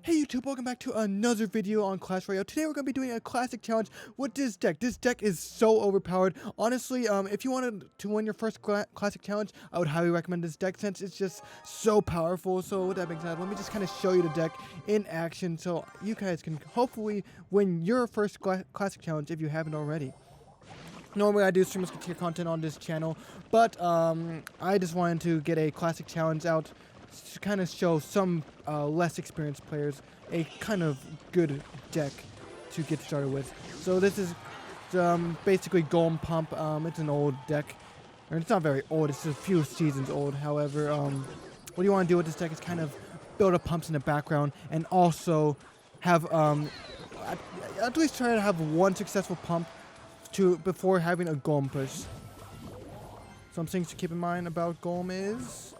Hey YouTube, welcome back to another video on Clash Royale. Today we're going to be doing a classic challenge with this deck. This deck is so overpowered. Honestly, if you wanted to win your first classic challenge, I would highly recommend this deck since it's just so powerful. So with that being said, let me just kind of show you the deck in action so you guys can hopefully win your first classic challenge if you haven't already. Normally I do stream musketeer content on this channel, but I just wanted to get a classic challenge out to kind of show some less experienced players a kind of good deck to get started with. So this is basically Golem Pump. It's an old deck, or it's not very old, it's just a few seasons old. However, what you want to do with this deck is kind of build up pumps in the background and also have at least try to have one successful pump before having a Golem push. Some things to keep in mind about Golem is...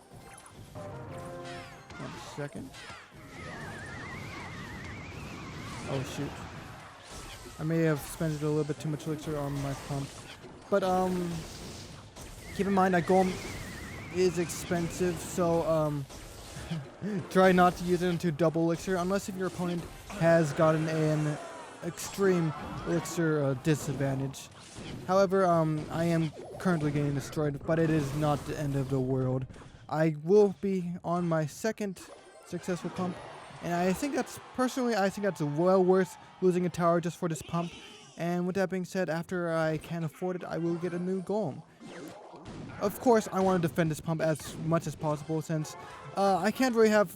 1 second. Oh shoot. I may have spent a little bit too much elixir on my pump. But keep in mind that Golem is expensive, so try not to use it into double elixir unless if your opponent has gotten an extreme elixir disadvantage. However, I am currently getting destroyed, but it is not the end of the world. I will be on my second successful pump, and I think that's well worth losing a tower just for this pump. And with that being said, after I can afford it, I will get a new Golem. Of course, I want to defend this pump as much as possible since I can have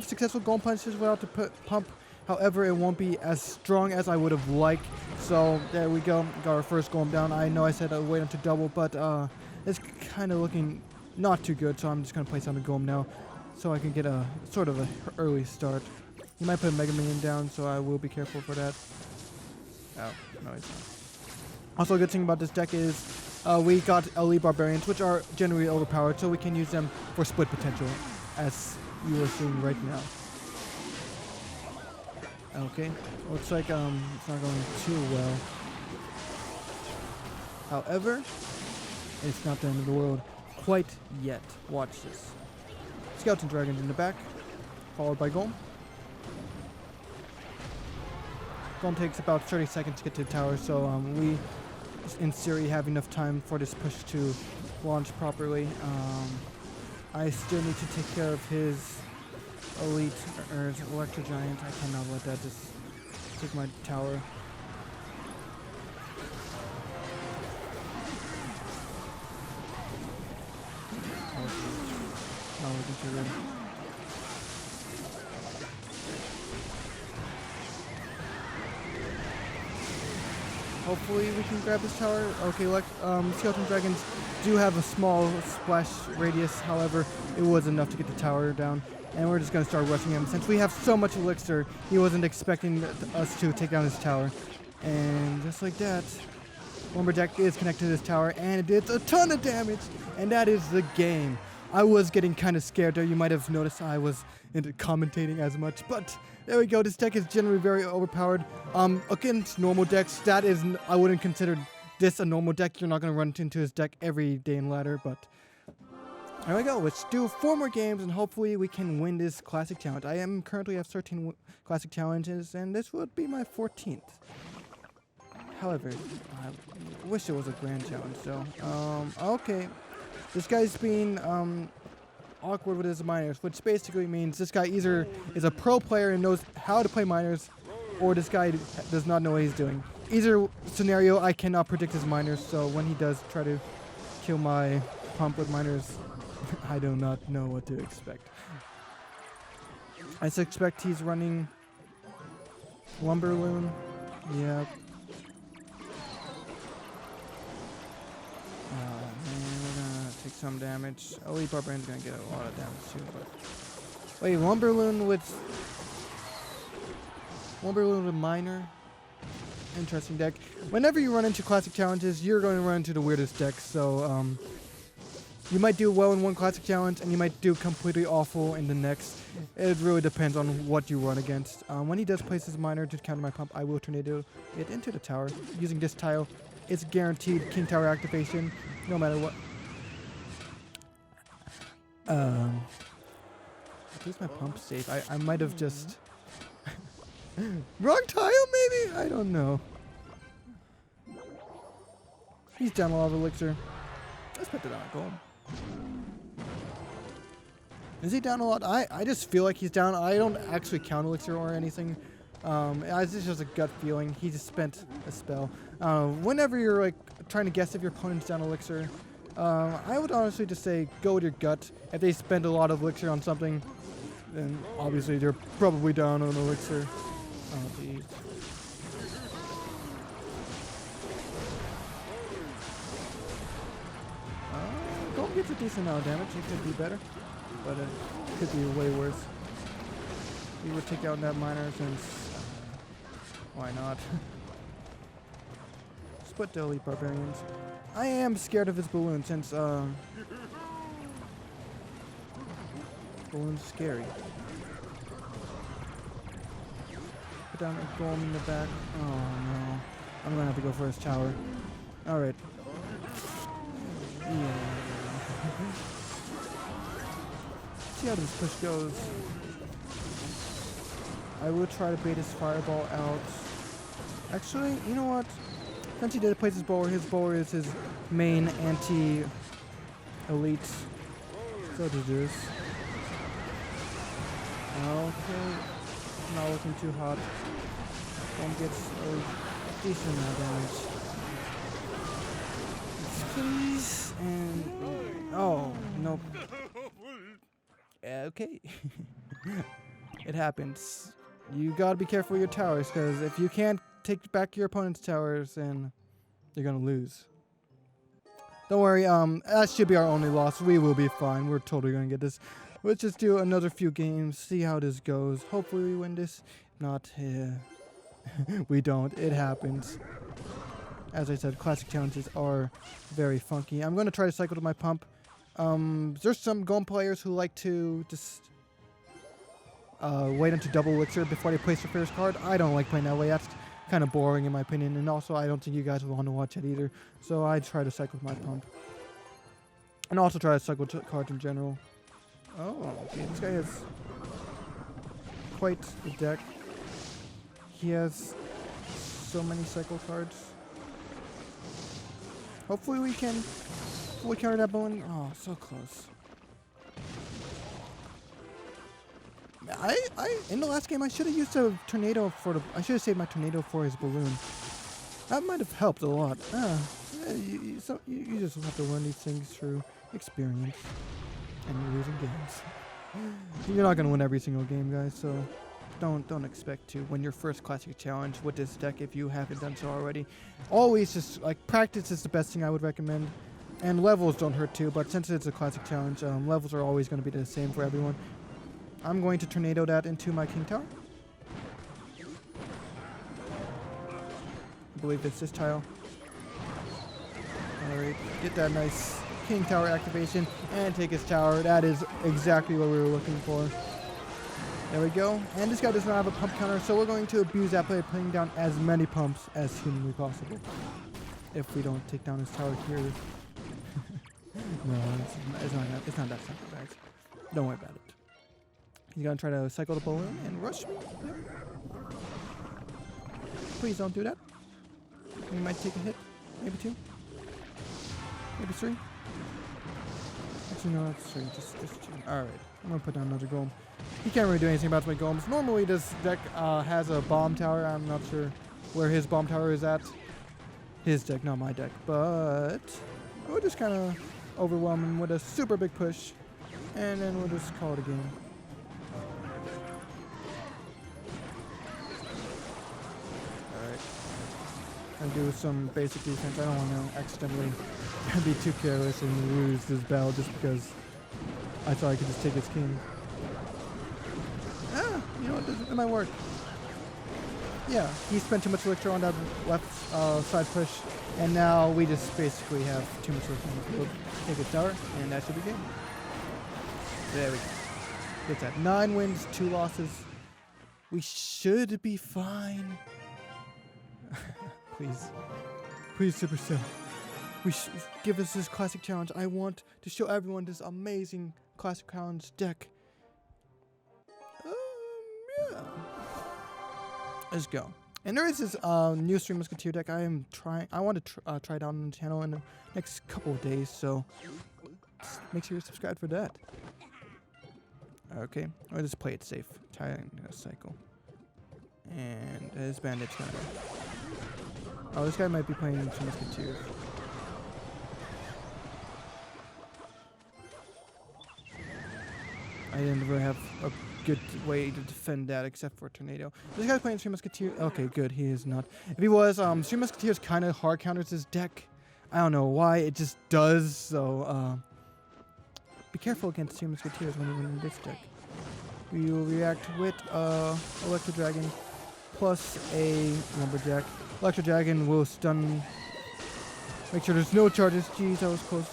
successful Golem punches without the pump. However, it won't be as strong as I would have liked. So there we go, got our first Golem down. I know I said I'd wait until double, but it's kind of looking not too good, so I'm just going to place on the Golem now so I can get a sort of an early start. He might put a Mega Minion down, so I will be careful for that. Oh, no, it's not. Also, a good thing about this deck is we got Elite Barbarians, which are generally overpowered, so we can use them for split potential, as you are seeing right now. Okay, looks like it's not going too well. However, it's not the end of the world quite yet. Watch this. Skeleton Dragons in the back, followed by Golem. Golem takes about 30 seconds to get to the tower, so we, in theory, have enough time for this push to launch properly. I still need to take care of his Elite or Electro Giant. I cannot let that just take my tower. Hopefully we can grab this tower. Okay, Skeleton Dragons do have a small splash radius, however, it was enough to get the tower down. And we're just going to start rushing him. Since we have so much elixir, he wasn't expecting us to take down his tower. And just like that, Lumberjack is connected to this tower, and it did a ton of damage. And that is the game. I was getting kind of scared there. You might have noticed I was into commentating as much, but there we go. This deck is generally very overpowered. Against normal decks, I wouldn't consider this a normal deck. You're not going to run into his deck every day in ladder, but there we go. Let's do 4 more games, and hopefully we can win this classic challenge. I am currently have 13 classic challenges, and this would be my 14th. However, I wish it was a grand challenge, so, okay. This guy's being awkward with his miners, which basically means this guy either is a pro player and knows how to play miners, or this guy does not know what he's doing. Either scenario, I cannot predict his miners, so when he does try to kill my pump with miners, I do not know what to expect. I suspect he's running Lumberloon. Yeah. Take some damage. Elite Barbarian's gonna get a lot of damage too, but wait, Lumberloon with Miner. Interesting deck. Whenever you run into classic challenges, you're going to run into the weirdest decks, so you might do well in one classic challenge and you might do completely awful in the next. It really depends on what you run against. When he does place his miner to counter my pump, I will tornado it into the tower using this tile. It's guaranteed King Tower activation no matter what. Where's my pump safe? I might have just... Wrong tile, maybe? I don't know. He's down a lot of elixir. Let's put that on Golem. Is he down a lot? I just feel like he's down. I don't actually count elixir or anything. It's just a gut feeling. He just spent a spell. Whenever you're like trying to guess if your opponent's down elixir, I would honestly just say go with your gut. If they spend a lot of elixir on something, then obviously they're probably down on elixir. Oh jeez. Golem gets a decent amount of damage. It could be better, but it could be way worse. We would take out that miner since why not? Split the elite barbarians. I am scared of his balloon since balloon's scary. Put down a golem in the back. Oh no. I'm gonna have to go for his tower. Alright. Yeah. See how this push goes. I will try to bait his fireball out. Actually, you know what? Since he did place his bower is his main anti-elite. So to do this. Okay. Not looking too hot. One gets a decent amount of damage. Please. And oh, nope. Okay. It happens. You gotta be careful with your towers, because if you can't take back your opponent's towers, then you're gonna lose. Don't worry, that should be our only loss. We will be fine. We're totally gonna get this. Let's just do another few games, see how this goes. Hopefully we win this. If not, we don't. It happens. As I said, classic challenges are very funky. I'm gonna try to cycle to my pump. There's some Golem players who like to just wait until double elixir before they place their first card. I don't like playing that way. That's kind of boring in my opinion, and also I don't think you guys will want to watch it either. So I try to cycle with my pump, and also try to cycle cards in general. Oh, okay, this guy has quite a deck. He has so many cycle cards. Hopefully we can fully counter that balloon. Oh, so close. In the last game I should have used a tornado I should have saved my tornado for his balloon. That might have helped a lot. You just have to learn these things through experience and losing games. You're not gonna win every single game, guys, so don't expect to win your first classic challenge with this deck if you haven't done so already. Always just like practice is the best thing I would recommend. And levels don't hurt too, but since it's a classic challenge, levels are always going to be the same for everyone. I'm going to tornado that into my king tower. I believe it's this tile. Alright, get that nice king tower activation and take his tower. That is exactly what we were looking for. There we go. And this guy does not have a pump counter, so we're going to abuse that by putting down as many pumps as humanly possible. If we don't take down his tower here. No, it's not that simple, guys. Don't worry about it. He's gonna try to cycle the balloon and rush me. Yep. Please don't do that. We might take a hit. Maybe 2. Maybe 3. Actually, no, that's 3. Just 2. Alright. I'm gonna put down another golem. He can't really do anything about my golems. Normally, this deck has a bomb tower. I'm not sure where his bomb tower is at. His deck, not my deck. But we'll just kind of overwhelm him with a super big push, and then we'll just call it a game. Alright. And do some basic defense. I don't want to accidentally be too careless and lose this battle just because I thought I could just take his king. You know what? It might work. Yeah, he spent too much elixir on that left side push, and now we just basically have too much elixir on the field. Take his tower, and that should be game. There we go. What's that? 9 wins, 2 losses. We should be fine. Please. Please, Supercell. Give us this classic challenge. I want to show everyone this amazing classic challenge deck. Let's go. And there is this new Stream Musketeer deck I want to try it out on the channel in the next couple of days, so make sure you subscribe for that. Okay, I'll just play it safe. Tying a cycle. And his bandage guy. Oh, this guy might be playing Stream Musketeer. I didn't really have a good way to defend that except for Tornado. This guy's playing Stream Musketeer. Okay, good. He is not. If he was, Stream Musketeers kind of hard counters his deck. I don't know why. It just does. So, be careful against Stream Musketeers when you're in this deck. We will react with Electro Dragon plus a Lumberjack. Electro Dragon will stun. Make sure there's no charges. Jeez, that was close.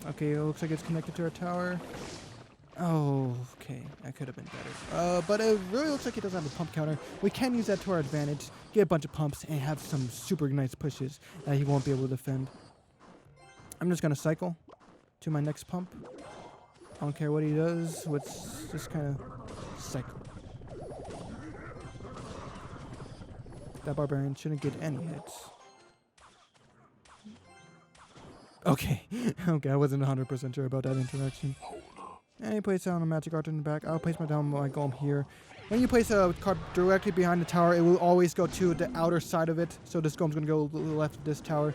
Okay, it looks like it's connected to our tower. Oh, okay. That could have been better. But it really looks like he doesn't have a pump counter. We can use that to our advantage. Get a bunch of pumps and have some super nice pushes that he won't be able to defend. I'm just going to cycle to my next pump. I don't care what he does. Let's just kind of cycle. That Barbarian shouldn't get any hits. Okay. Okay, I wasn't 100% sure about that interaction. And he places down a magic art in the back. I'll place my golem here. When you place a card directly behind the tower, it will always go to the outer side of it. So this golem's going to go left of this tower.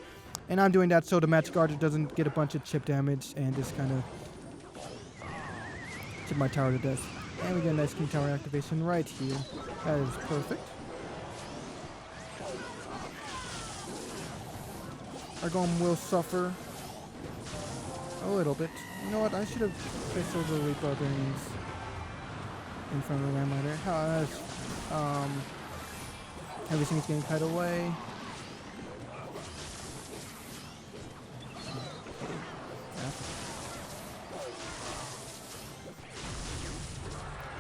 And I'm doing that so the magic art doesn't get a bunch of chip damage and just kind of chip my tower to death. And we get a nice king tower activation right here. That is perfect. Our golem will suffer a little bit. You know what? I should have placed those elite barbarians in front of the landminer. Everything's getting cut away.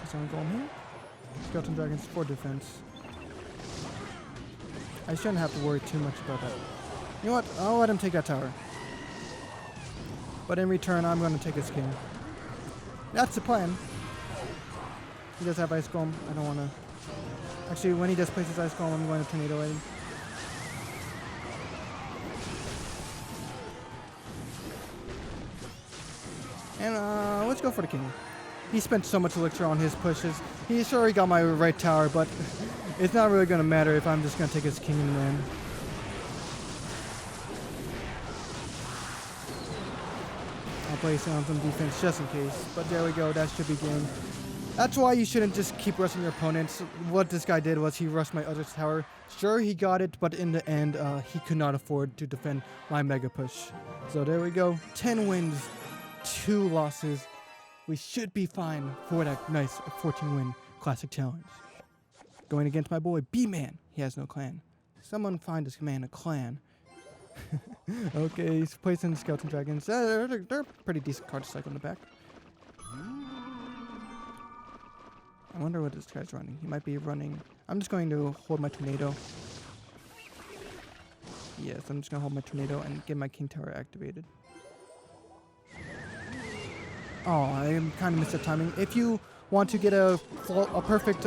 Someone golem here. Skeleton dragons for defense. I shouldn't have to worry too much about that. You know what? I'll let him take that tower. But in return, I'm going to take his king. That's the plan. He does have Ice Golem. I don't want to... Actually, when he does place his Ice Golem, I'm going to Tornado him. And let's go for the king. He spent so much elixir on his pushes. He sure he got my right tower, but it's not really going to matter if I'm just going to take his king and win. I'll place on some defense just in case. But there we go. That should be game. That's why you shouldn't just keep rushing your opponents. What this guy did was he rushed my other tower. Sure, he got it, but in the end, he could not afford to defend my mega push. So there we go. 10 wins, 2 losses. We should be fine for that nice 14-win classic challenge. Going against my boy B-Man. He has no clan. Someone find this man a clan. Okay, he's placing skeleton dragons. They're a pretty decent card to cycle in the back. I wonder what this guy's running. He might be running... I'm just going to hold my tornado. Yes, I'm just going to hold my tornado and get my king tower activated. Oh, I kind of missed the timing. If you want to get a perfect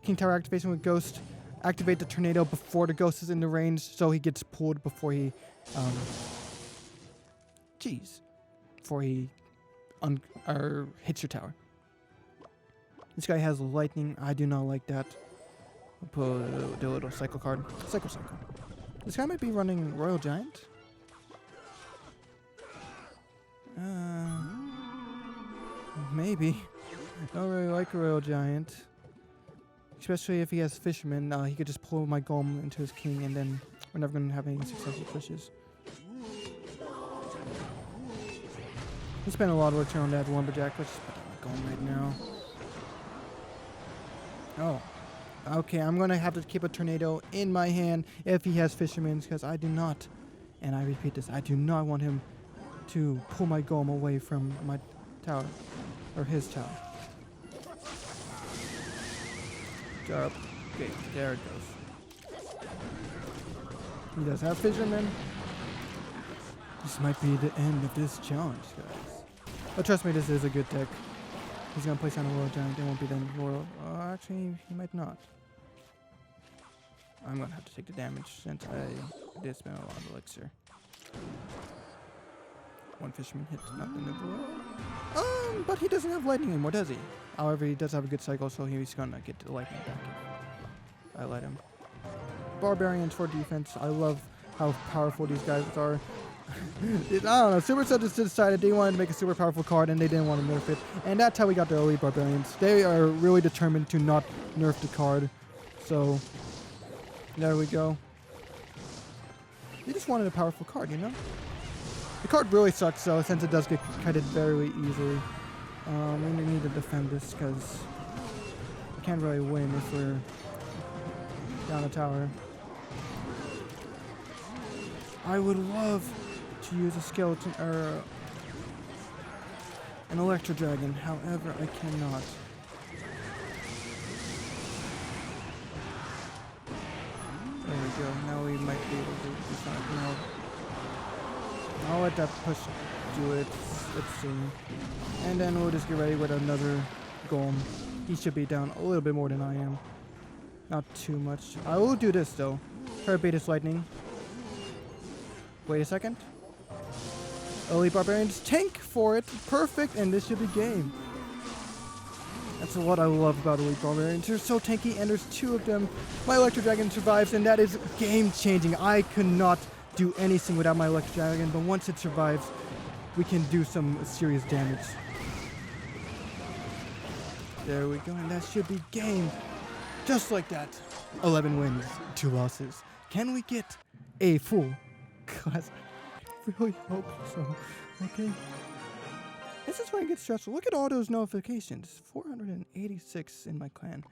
king tower activation with Ghost, activate the tornado before the Ghost is in the range, so he gets pulled before he, before he hits your tower. This guy has lightning. I do not like that. I'll put the little cycle card. Cycle. This guy might be running Royal Giant. Maybe. Don't really like Royal Giant. Especially if he has Fisherman, he could just pull my golem into his king, and then we're never going to have any successful pushes. He spent a lot of elixir on that Lumberjack. Let's just put that golem right now. Oh. Okay, I'm going to have to keep a tornado in my hand if he has Fishermans, because I do not, and I repeat this, I do not want him to pull my golem away from my tower, or his tower. Okay, there it goes. He does have Fisherman. This might be the end of this challenge, guys. But trust me, this is a good deck. He's gonna place on a Royal Giant. It won't be then Royal. Actually, he might not. I'm gonna have to take the damage since I did spend a lot of elixir. One fisherman hit, nothing to blow. But he doesn't have lightning anymore, does he? However, he does have a good cycle, so he's gonna get the lightning back if I let him. Barbarians for defense. I love how powerful these guys are. I don't know. Supercell just decided they wanted to make a super powerful card, and they didn't want to nerf it. And that's how we got the elite barbarians. They are really determined to not nerf the card. So there we go. They just wanted a powerful card, you know? The card really sucks, though, since it does get kited very easily. We need to defend this, because we can't really win if we're down a tower. I would love to use a skeleton, or an electro dragon, however, I cannot. There we go, now we might be able to do something else. I'll let that push do it. Let's see. And then we'll just get ready with another golem. He should be down a little bit more than I am. Not too much. I will do this though. Try to bait his lightning. Wait a second. Elite Barbarians tank for it. Perfect, and this should be game. That's what I love about Elite Barbarians. They're so tanky, and there's two of them. My Electro Dragon survives, and that is game changing. I could not do anything without my Electro Dragon, but once it survives, we can do some serious damage. There we go, and that should be game. Just like that. 11 wins, 2 losses. Can we get a full class? I really hope so. Okay. This is where it gets stressful. Look at all those notifications. 486 in my clan.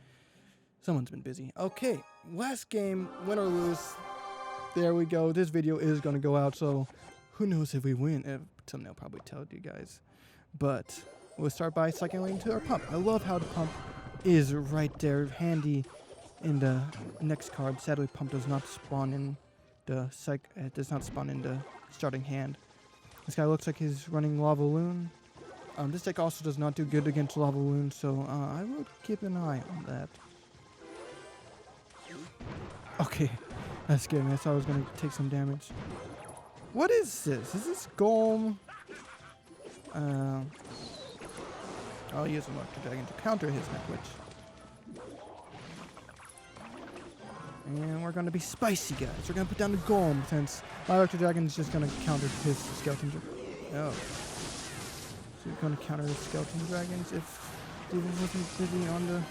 Someone's been busy. Okay, last game, win or lose. There we go. This video is going to go out, so who knows if we win. Thumbnail probably tell you guys. But we'll start by cycling to our pump. I love how the pump is right there, handy in the next card. Sadly, pump does not spawn in the it does not spawn in the starting hand. This guy looks like he's running Lava Loon. This deck also does not do good against Lava Loon, so I will keep an eye on that. Okay, that's good. I thought I was going to take some damage. What is this? Is this Golem? I'll use an Electro Dragon to counter his Neck Witch. And we're going to be spicy, guys. We're going to put down the Golem, since my Electro Dragon is just going to counter his Skeleton Dragon. Oh. So we're going to counter his Skeleton Dragons if Steven wasn't busy on the...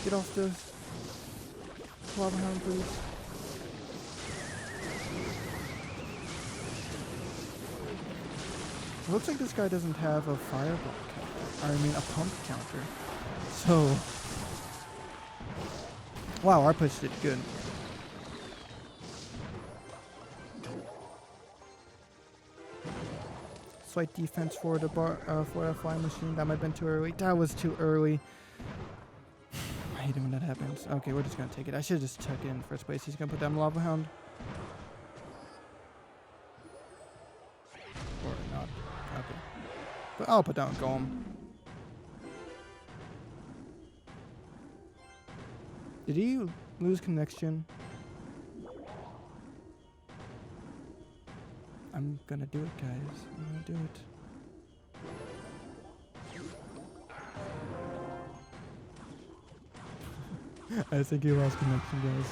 Get off the Lava Hound, please. It looks like this guy doesn't have a fireball counter. I mean, a pump counter. So... Wow, our push did good. Slight defense for the for a flying machine. That might have been too early. That was too early. I hate it when that happens. Okay, we're just gonna take it. I should have just took it in the first place. He's gonna put down the Lava Hound. Or not. Okay. But I'll put down Golem. Did he lose connection? I'm gonna do it, guys. I'm gonna do it. I think he lost connection, guys.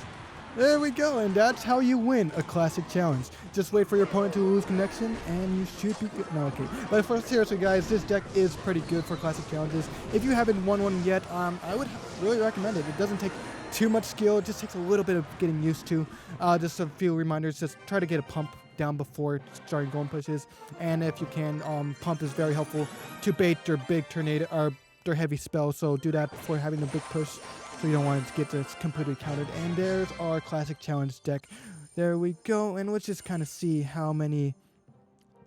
There we go, and that's how you win a classic challenge. Just wait for your opponent to lose connection, and you should be good. No, okay. But for seriously, guys, this deck is pretty good for classic challenges. If you haven't won one yet, I would really recommend it. It doesn't take too much skill. It just takes a little bit of getting used to. Just a few reminders. Just try to get a pump down before starting golem pushes. And if you can, pump is very helpful to bait their big tornado or their heavy spell. So do that before having a big push. So you don't want it to get this completely countered. And there's our classic challenge deck. There we go. And let's just kind of see how many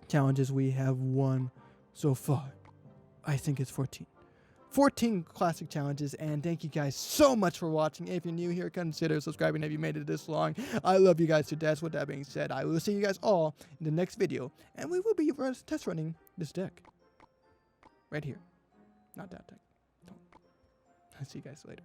challenges we have won so far. I think it's 14. 14 classic challenges, and thank you guys so much for watching. If you're new here, consider subscribing if you made it this long. I love you guys to death. With that being said, I will see you guys all in the next video, and we will be test running this deck right here. Not that tech. Don't. I'll see you guys later.